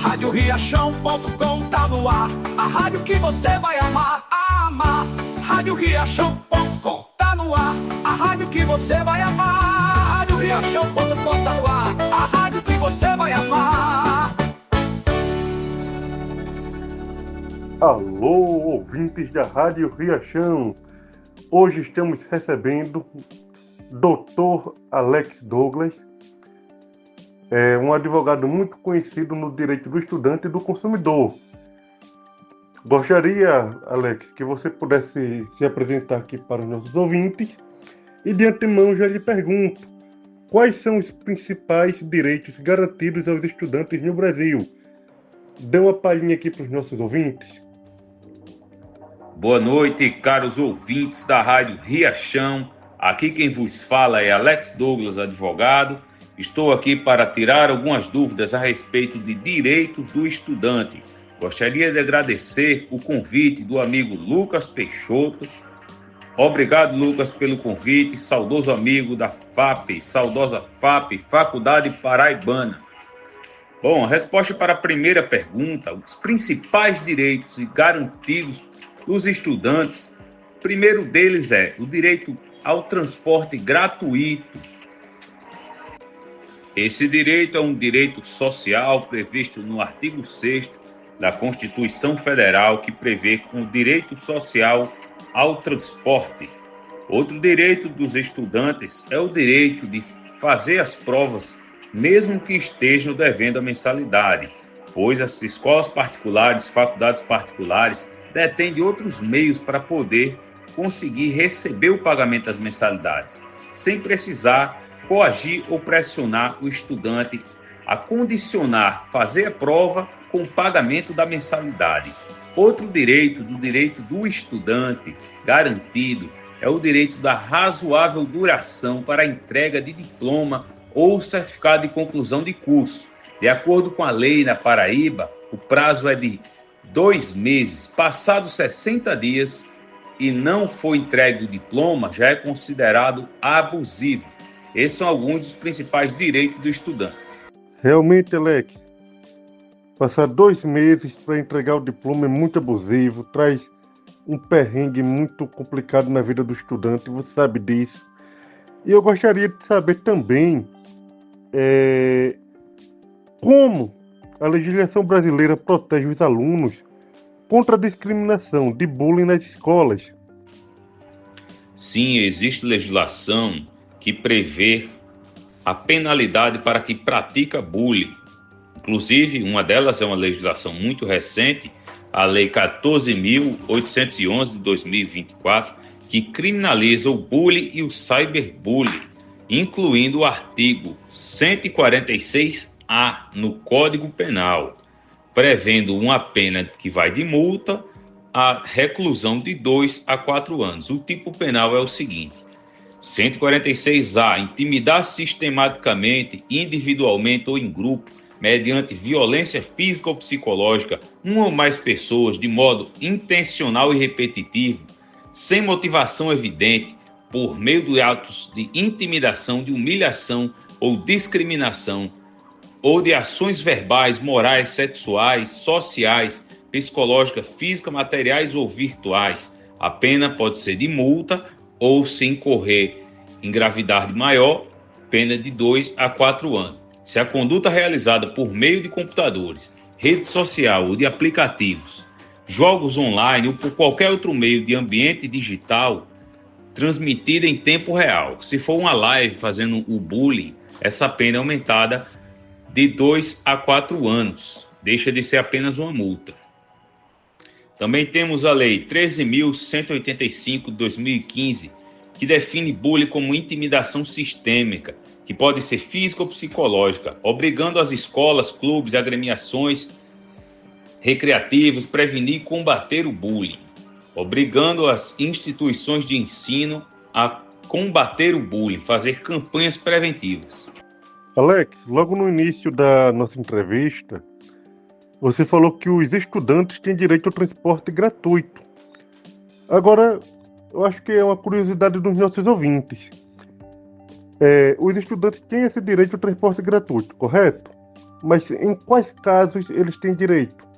Rádio Riachão.com tá no ar. A rádio que você vai amar, amar. Rádio Riachão.com tá no ar. A rádio que você vai amar. Rádio Riachão.com tá no ar. A rádio que você vai amar. Alô, ouvintes da Rádio Riachão. Hoje estamos recebendo Dr. Alex Douglas, um advogado muito conhecido no direito do estudante e do consumidor. Gostaria, Alex, que você pudesse se apresentar aqui para os nossos ouvintes e de antemão já lhe pergunto, quais são os principais direitos garantidos aos estudantes no Brasil? Dê uma palhinha aqui para os nossos ouvintes. Boa noite, caros ouvintes da Rádio Riachão. Aqui quem vos fala é Alex Douglas, advogado. Estou aqui para tirar algumas dúvidas a respeito de direitos do estudante. Gostaria de agradecer o convite do amigo Lucas Peixoto. Obrigado, Lucas, pelo convite. Saudoso amigo da FAP, saudosa FAP, Faculdade Paraibana. Bom, a resposta para a primeira pergunta, os principais direitos garantidos dos estudantes, o primeiro deles é o direito ao transporte gratuito. Esse direito é um direito social previsto no artigo 6º da Constituição Federal, que prevê o direito social ao transporte. Outro direito dos estudantes é o direito de fazer as provas, mesmo que estejam devendo a mensalidade, pois as escolas particulares, faculdades particulares, detêm de outros meios para poder conseguir receber o pagamento das mensalidades, sem precisar coagir ou pressionar o estudante a condicionar fazer a prova com o pagamento da mensalidade. Outro direito do estudante garantido é o direito da razoável duração para a entrega de diploma ou certificado de conclusão de curso. De acordo com a lei na Paraíba, o prazo é de 2 meses. Passados 60 dias e não foi entregue o diploma, já é considerado abusivo. Esses são alguns dos principais direitos do estudante. Realmente, Alex, passar 2 meses para entregar o diploma é muito abusivo, traz um perrengue muito complicado na vida do estudante, você sabe disso. E eu gostaria de saber também como a legislação brasileira protege os alunos contra a discriminação de bullying nas escolas. Sim, existe legislação que prevê a penalidade para quem pratica bullying. Inclusive, uma delas é uma legislação muito recente, a Lei 14.811 de 2024, que criminaliza o bullying e o cyberbullying, incluindo o artigo 146A no Código Penal, prevendo uma pena que vai de multa a reclusão de 2 a 4 anos. O tipo penal é o seguinte: 146A, intimidar sistematicamente, individualmente ou em grupo, mediante violência física ou psicológica, uma ou mais pessoas de modo intencional e repetitivo, sem motivação evidente, por meio de atos de intimidação, de humilhação ou discriminação, ou de ações verbais, morais, sexuais, sociais, psicológicas, físicas, materiais ou virtuais. A pena pode ser de multa ou, se incorrer em gravidade maior, pena de 2 a 4 anos. Se a conduta realizada por meio de computadores, rede social ou de aplicativos, jogos online ou por qualquer outro meio de ambiente digital, transmitida em tempo real. Se for uma live fazendo o bullying, essa pena é aumentada de 2 a 4 anos. Deixa de ser apenas uma multa. Também temos a Lei 13.185 de 2015, que define bullying como intimidação sistêmica, que pode ser física ou psicológica, obrigando as escolas, clubes e agremiações recreativas a prevenir e combater o bullying, obrigando as instituições de ensino a combater o bullying, fazer campanhas preventivas. Alex, logo no início da nossa entrevista, você falou que os estudantes têm direito ao transporte gratuito. Agora, eu acho que é uma curiosidade dos nossos ouvintes. Os estudantes têm esse direito ao transporte gratuito, correto? mas em quais casos eles têm direito?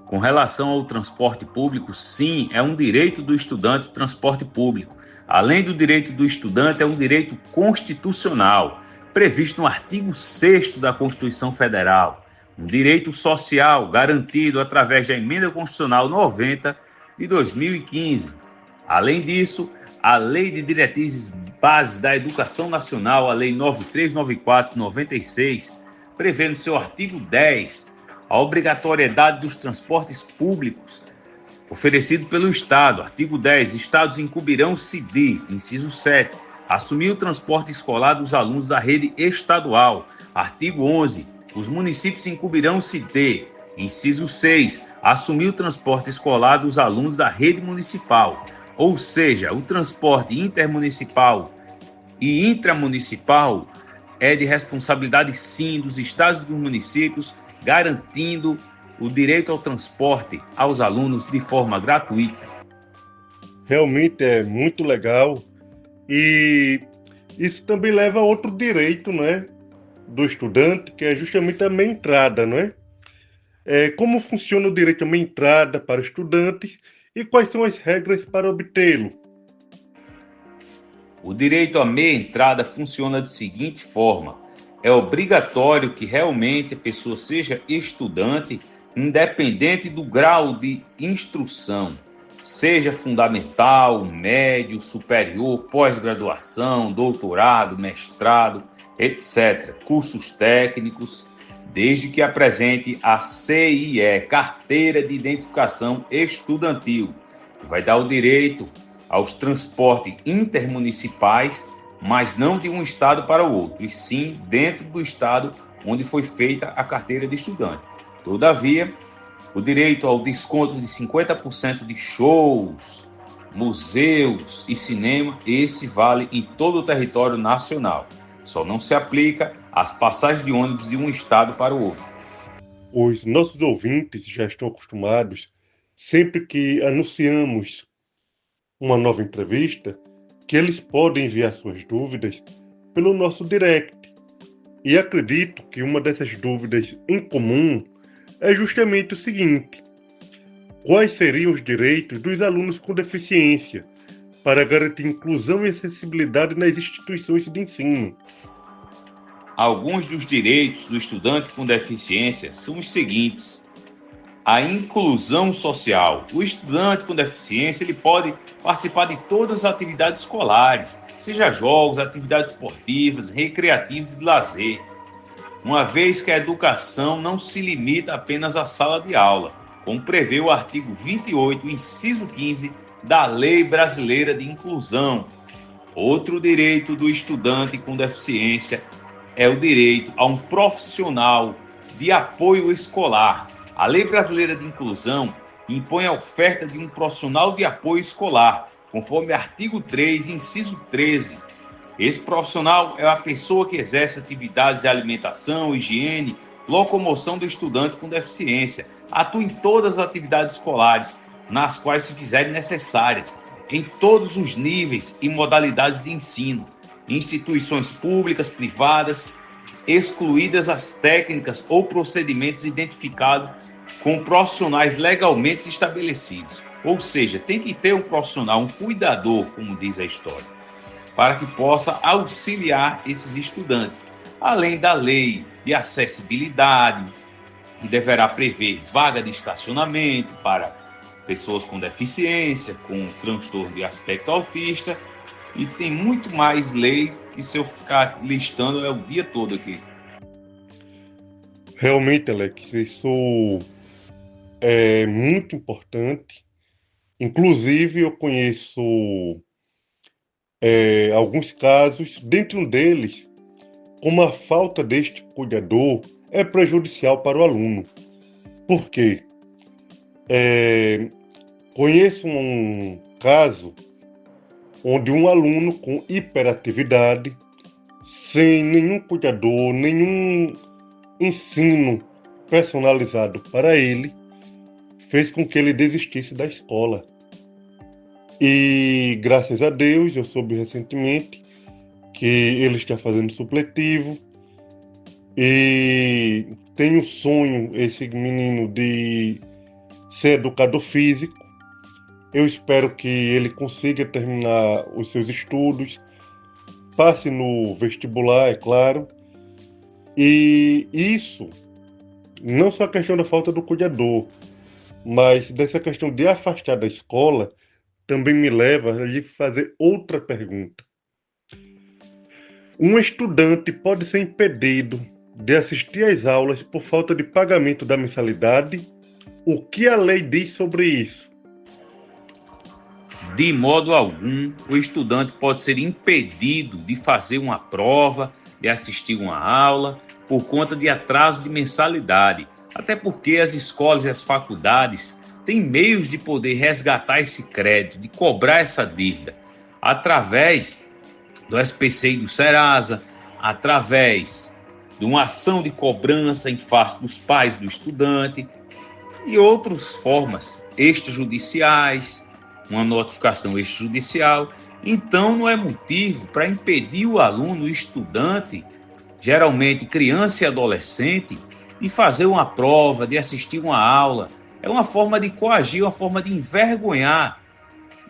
Com relação ao transporte público, sim, é um direito do estudante o transporte público. Além do direito do estudante, é um direito constitucional, previsto no artigo 6º da Constituição Federal. Um direito social garantido através da Emenda Constitucional 90 de 2015. Além disso, a Lei de Diretrizes Bases da Educação Nacional, a Lei 9394/96, prevê no seu artigo 10 a obrigatoriedade dos transportes públicos oferecidos pelo Estado. Artigo 10. Estados incumbirão-se de, inciso 7, assumir o transporte escolar dos alunos da rede estadual. Artigo 11. Os municípios incumbirão-se de, inciso 6, assumir o transporte escolar dos alunos da rede municipal. Ou seja, o transporte intermunicipal e intramunicipal é de responsabilidade, sim, dos estados e dos municípios, garantindo o direito ao transporte aos alunos de forma gratuita. Realmente é muito legal e isso também leva a outro direito, né, do estudante, que é justamente a meia entrada, né? Como funciona o direito à meia entrada para estudantes e quais são as regras para obtê-lo? O direito à meia entrada funciona da seguinte forma: é obrigatório que realmente a pessoa seja estudante, independente do grau de instrução, seja fundamental, médio, superior, pós-graduação, doutorado, mestrado, etc., cursos técnicos, desde que apresente a CIE, Carteira de Identificação Estudantil, que vai dar o direito aos transportes intermunicipais, mas não de um estado para o outro, e sim dentro do estado onde foi feita a carteira de estudante. Todavia, o direito ao desconto de 50% de shows, museus e cinema, esse vale em todo o território nacional. Só não se aplica às passagens de ônibus de um estado para o outro. Os nossos ouvintes já estão acostumados, sempre que anunciamos uma nova entrevista, que eles podem enviar suas dúvidas pelo nosso direct. E acredito que uma dessas dúvidas em comum é justamente o seguinte: quais seriam os direitos dos alunos com deficiência para garantir inclusão e acessibilidade nas instituições de ensino? Alguns dos direitos do estudante com deficiência são os seguintes: a inclusão social. O estudante com deficiência ele pode participar de todas as atividades escolares, seja jogos, atividades esportivas, recreativas e de lazer, uma vez que a educação não se limita apenas à sala de aula, como prevê o artigo 28, inciso 15 da Lei Brasileira de Inclusão. Outro direito do estudante com deficiência é o direito a um profissional de apoio escolar. A Lei Brasileira de Inclusão impõe a oferta de um profissional de apoio escolar, conforme artigo 3, inciso 13. Esse profissional é a pessoa que exerce atividades de alimentação, higiene, locomoção do estudante com deficiência, atua em todas as atividades escolares, nas quais se fizerem necessárias, em todos os níveis e modalidades de ensino, instituições públicas, privadas, excluídas as técnicas ou procedimentos identificados com profissionais legalmente estabelecidos. Ou seja, tem que ter um profissional, um cuidador, como diz a história, para que possa auxiliar esses estudantes, além da lei de acessibilidade, que deverá prever vaga de estacionamento para pessoas com deficiência, com transtorno de aspecto autista, e tem muito mais leis que, se eu ficar listando, é o dia todo aqui. Realmente, Alex, isso é muito importante. Inclusive, eu conheço alguns casos, dentre um deles, como a falta deste cuidador é prejudicial para o aluno. Por quê? Conheço um caso onde um aluno com hiperatividade, sem nenhum cuidador, nenhum ensino personalizado para ele, fez com que ele desistisse da escola. E graças a Deus, eu soube recentemente que ele está fazendo supletivo e tem um sonho, esse menino, de ser educador físico. Eu espero que ele consiga terminar os seus estudos, passe no vestibular, é claro. E isso, não só a questão da falta do cuidador, mas dessa questão de afastar da escola, também me leva a lhe fazer outra pergunta. Um estudante pode ser impedido de assistir às aulas por falta de pagamento da mensalidade? O que a lei diz sobre isso? De modo algum, o estudante pode ser impedido de fazer uma prova, de assistir uma aula, por conta de atraso de mensalidade. Até porque as escolas e as faculdades têm meios de poder resgatar esse crédito, de cobrar essa dívida, através do SPC e do Serasa, através de uma ação de cobrança em face dos pais do estudante e outras formas extrajudiciais, uma notificação extrajudicial. Então não é motivo para impedir o aluno, o estudante, geralmente criança e adolescente, de fazer uma prova, de assistir uma aula. É uma forma de coagir, uma forma de envergonhar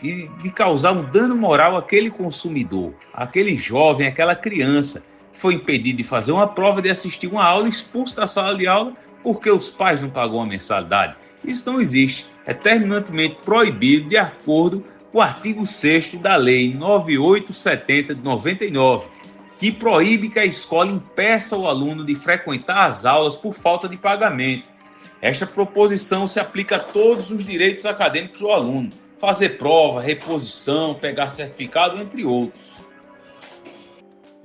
e de causar um dano moral àquele consumidor, àquele jovem, àquela criança que foi impedido de fazer uma prova, de assistir uma aula, expulso da sala de aula porque os pais não pagam a mensalidade. Isso não existe. É terminantemente proibido de acordo com o artigo 6º da Lei 9870 de 99, que proíbe que a escola impeça o aluno de frequentar as aulas por falta de pagamento. Esta proposição se aplica a todos os direitos acadêmicos do aluno: fazer prova, reposição, pegar certificado, entre outros.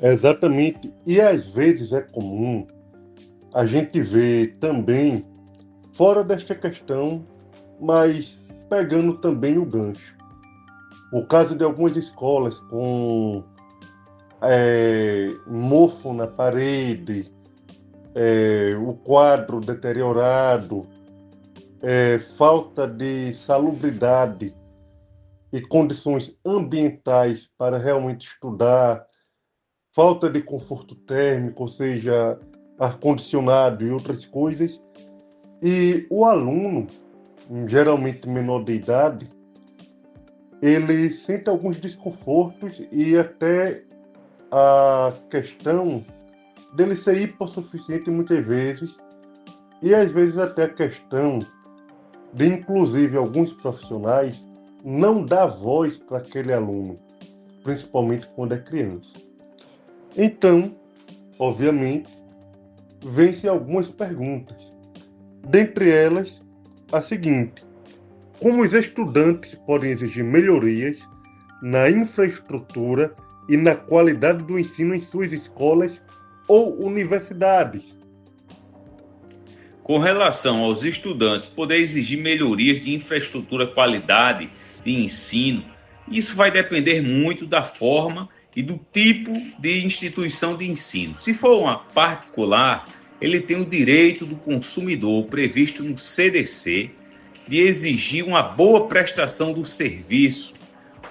Exatamente. E às vezes é comum a gente ver também, fora desta questão, mas pegando também o gancho, o caso de algumas escolas com mofo na parede, o quadro deteriorado, falta de salubridade e condições ambientais para realmente estudar, falta de conforto térmico, ou seja, ar-condicionado e outras coisas. E o aluno, geralmente menor de idade, ele sente alguns desconfortos e até a questão dele ser hipossuficiente muitas vezes, e às vezes até a questão de, inclusive, alguns profissionais não dar voz para aquele aluno, principalmente quando é criança. Então, obviamente, vêm-se algumas perguntas. Dentre elas, a seguinte: como os estudantes podem exigir melhorias na infraestrutura e na qualidade do ensino em suas escolas ou universidades? Com relação aos estudantes poder exigir melhorias de infraestrutura, qualidade de ensino, isso vai depender muito da forma e do tipo de instituição de ensino. Se for uma particular, ele tem o direito do consumidor, previsto no CDC, de exigir uma boa prestação do serviço,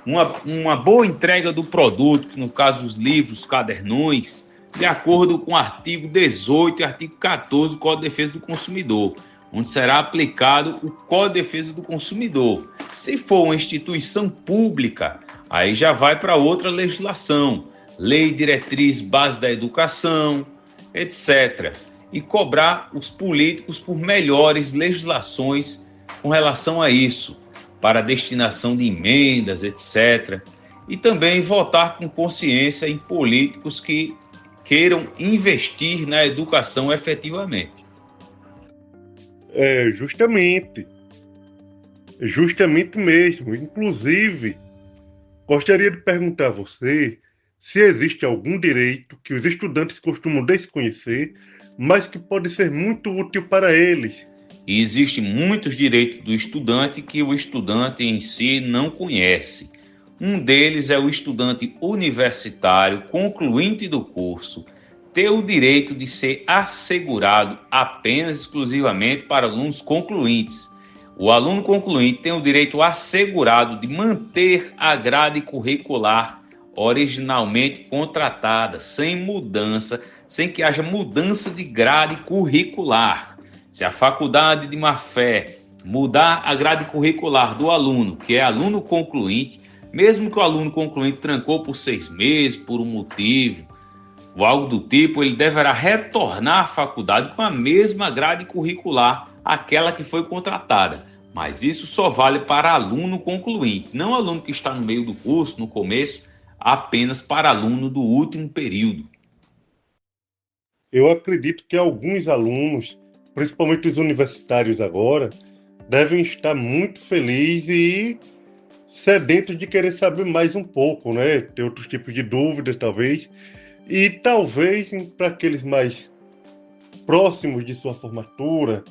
uma boa entrega do produto, que no caso os livros, os cadernões, de acordo com o artigo 18 e artigo 14 do Código de Defesa do Consumidor, onde será aplicado o Código de Defesa do Consumidor. Se for uma instituição pública, aí já vai para outra legislação, Lei Diretriz Base da Educação, etc. E cobrar os políticos por melhores legislações com relação a isso, para destinação de emendas, etc. E também votar com consciência em políticos que queiram investir na educação efetivamente. Justamente mesmo. Inclusive, gostaria de perguntar a você se existe algum direito que os estudantes costumam desconhecer, mas que pode ser muito útil para eles. E existem muitos direitos do estudante que o estudante em si não conhece. Um deles é o estudante universitário concluinte do curso ter o direito de ser assegurado apenas exclusivamente para alunos concluintes. O aluno concluinte tem o direito assegurado de manter a grade curricular originalmente contratada, sem mudança, sem que haja mudança de grade curricular. Se a faculdade de má-fé mudar a grade curricular do aluno, que é aluno concluinte, mesmo que o aluno concluinte trancou por 6 meses, por um motivo, ou algo do tipo, ele deverá retornar à faculdade com a mesma grade curricular, aquela que foi contratada. Mas isso só vale para aluno concluinte, não aluno que está no meio do curso, no começo, apenas para aluno do último período. Eu acredito que alguns alunos, principalmente os universitários agora, devem estar muito felizes e sedentos de querer saber mais um pouco, né? Ter outros tipos de dúvidas, talvez. E talvez, para aqueles mais próximos de sua formatura,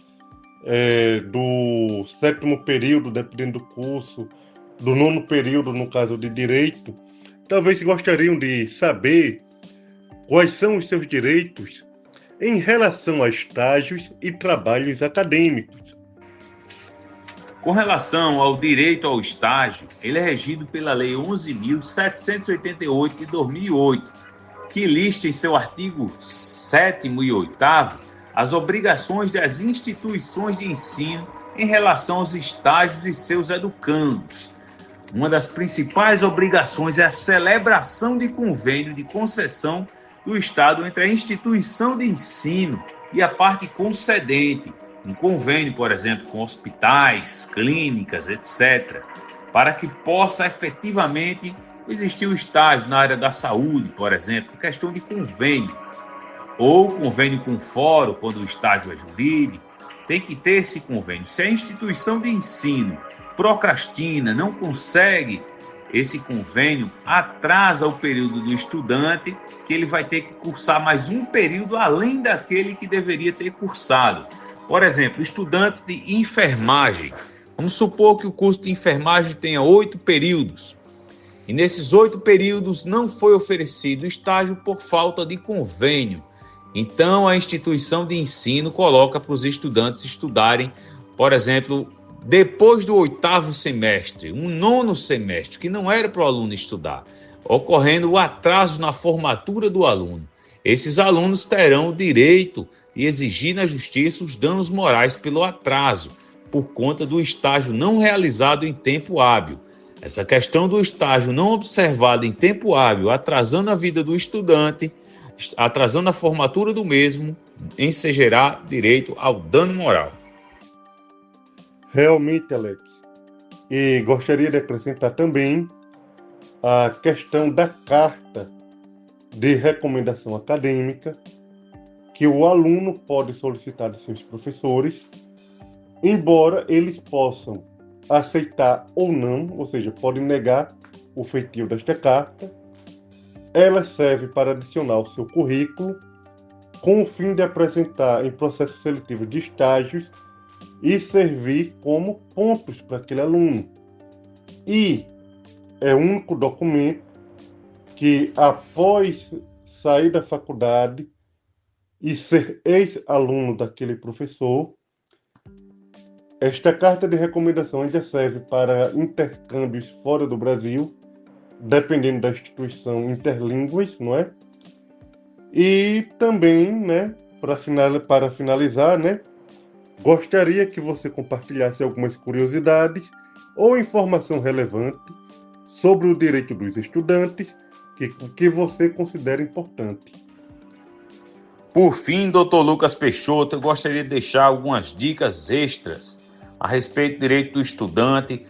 do 7º período, dependendo do curso, do 9º período, no caso de Direito, talvez gostariam de saber quais são os seus direitos em relação a estágios e trabalhos acadêmicos. Com relação ao direito ao estágio, ele é regido pela Lei 11.788 de 2008, que lista em seu artigo 7º e 8º as obrigações das instituições de ensino em relação aos estágios e seus educandos. Uma das principais obrigações é a celebração de convênio de concessão do Estado entre a instituição de ensino e a parte concedente, um convênio, por exemplo, com hospitais, clínicas, etc., para que possa efetivamente existir o estágio na área da saúde, por exemplo, questão de convênio, ou convênio com fórum, quando o estágio é jurídico, tem que ter esse convênio. Se a instituição de ensino procrastina, não consegue esse convênio, atrasa o período do estudante, que ele vai ter que cursar mais um período além daquele que deveria ter cursado. Por exemplo, estudantes de enfermagem. Vamos supor que o curso de enfermagem tenha 8 períodos. E nesses 8 períodos não foi oferecido estágio por falta de convênio. Então a instituição de ensino coloca para os estudantes estudarem, por exemplo, depois do 8º semestre, um 9º semestre, que não era para o aluno estudar, ocorrendo o atraso na formatura do aluno. Esses alunos terão o direito de exigir na justiça os danos morais pelo atraso, por conta do estágio não realizado em tempo hábil. Essa questão do estágio não observado em tempo hábil, atrasando a vida do estudante, atrasando a formatura do mesmo, ensejará direito ao dano moral. Realmente, Alex. E gostaria de acrescentar também a questão da carta de recomendação acadêmica que o aluno pode solicitar de seus professores, embora eles possam aceitar ou não, ou seja, podem negar o feitio desta carta. Ela serve para adicionar ao seu currículo com o fim de apresentar em processo seletivo de estágios e servir como pontos para aquele aluno. E é o único documento que, após sair da faculdade e ser ex-aluno daquele professor, esta carta de recomendação ainda serve para intercâmbios fora do Brasil, dependendo da instituição, interlínguas, não é? E também, né, para finalizar, né, gostaria que você compartilhasse algumas curiosidades ou informação relevante sobre o direito dos estudantes que você considera importante. Por fim, Dr. Lucas Peixoto, eu gostaria de deixar algumas dicas extras a respeito do direito do estudante,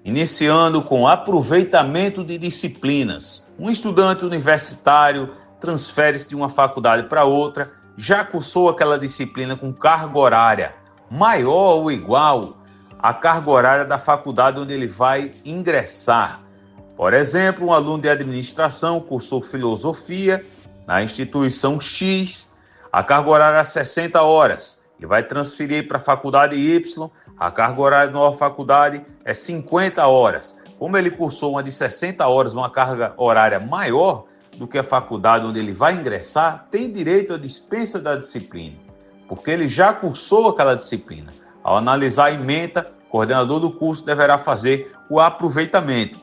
iniciando com aproveitamento de disciplinas. Um estudante universitário transfere-se de uma faculdade para outra, já cursou aquela disciplina com carga horária maior ou igual à carga horária da faculdade onde ele vai ingressar. Por exemplo, um aluno de administração cursou filosofia na instituição X, a carga horária é 60 horas. Ele vai transferir para a faculdade Y, a carga horária da nova faculdade é 50 horas. Como ele cursou uma de 60 horas, uma carga horária maior do que a faculdade onde ele vai ingressar, tem direito à dispensa da disciplina, porque ele já cursou aquela disciplina. Ao analisar a ementa, o coordenador do curso deverá fazer o aproveitamento.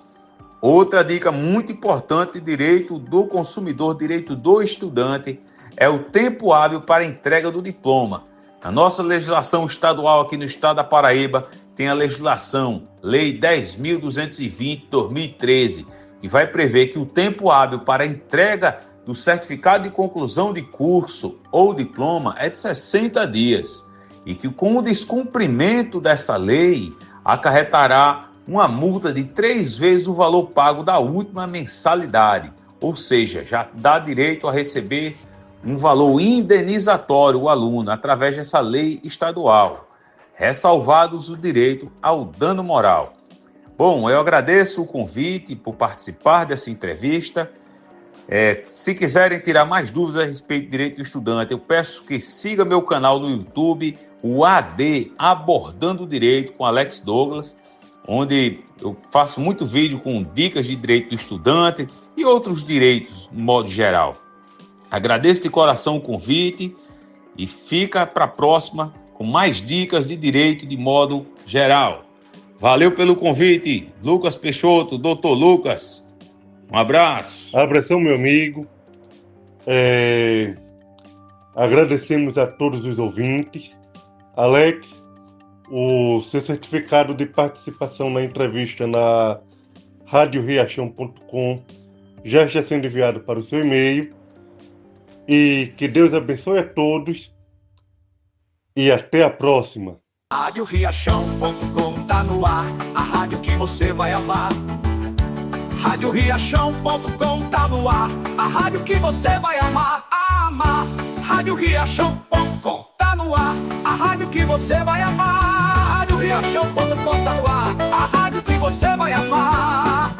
Outra dica muito importante, direito do consumidor, direito do estudante, é o tempo hábil para a entrega do diploma. Na nossa legislação estadual aqui no estado da Paraíba, tem a legislação Lei 10.220/2013, que vai prever que o tempo hábil para a entrega do certificado de conclusão de curso ou diploma é de 60 dias e que com o descumprimento dessa lei acarretará uma multa de 3 vezes o valor pago da última mensalidade, ou seja, já dá direito a receber um valor indenizatório o aluno através dessa lei estadual, ressalvados o direito ao dano moral. Bom, eu agradeço o convite por participar dessa entrevista. Se quiserem tirar mais dúvidas a respeito do direito do estudante, eu peço que siga meu canal no YouTube, o AD Abordando o Direito com Alex Douglas, onde eu faço muito vídeo com dicas de direito do estudante e outros direitos no modo geral. Agradeço de coração o convite e fica para a próxima com mais dicas de direito de modo geral. Valeu pelo convite, Lucas Peixoto, Dr. Lucas. Um abraço. Abração, meu amigo. Agradecemos a todos os ouvintes. Alex, o seu certificado de participação na entrevista na radioriachão.com já está sendo enviado para o seu e-mail. E que Deus abençoe a todos. E até a próxima. radioriachão.com tá no ar, a rádio que você vai amar. radioriachão.com tá no ar, a rádio que você vai amar, amar. radioriachão.com tá no ar, a rádio que você vai amar. radioriachão.com tá no ar, a rádio que você vai amar.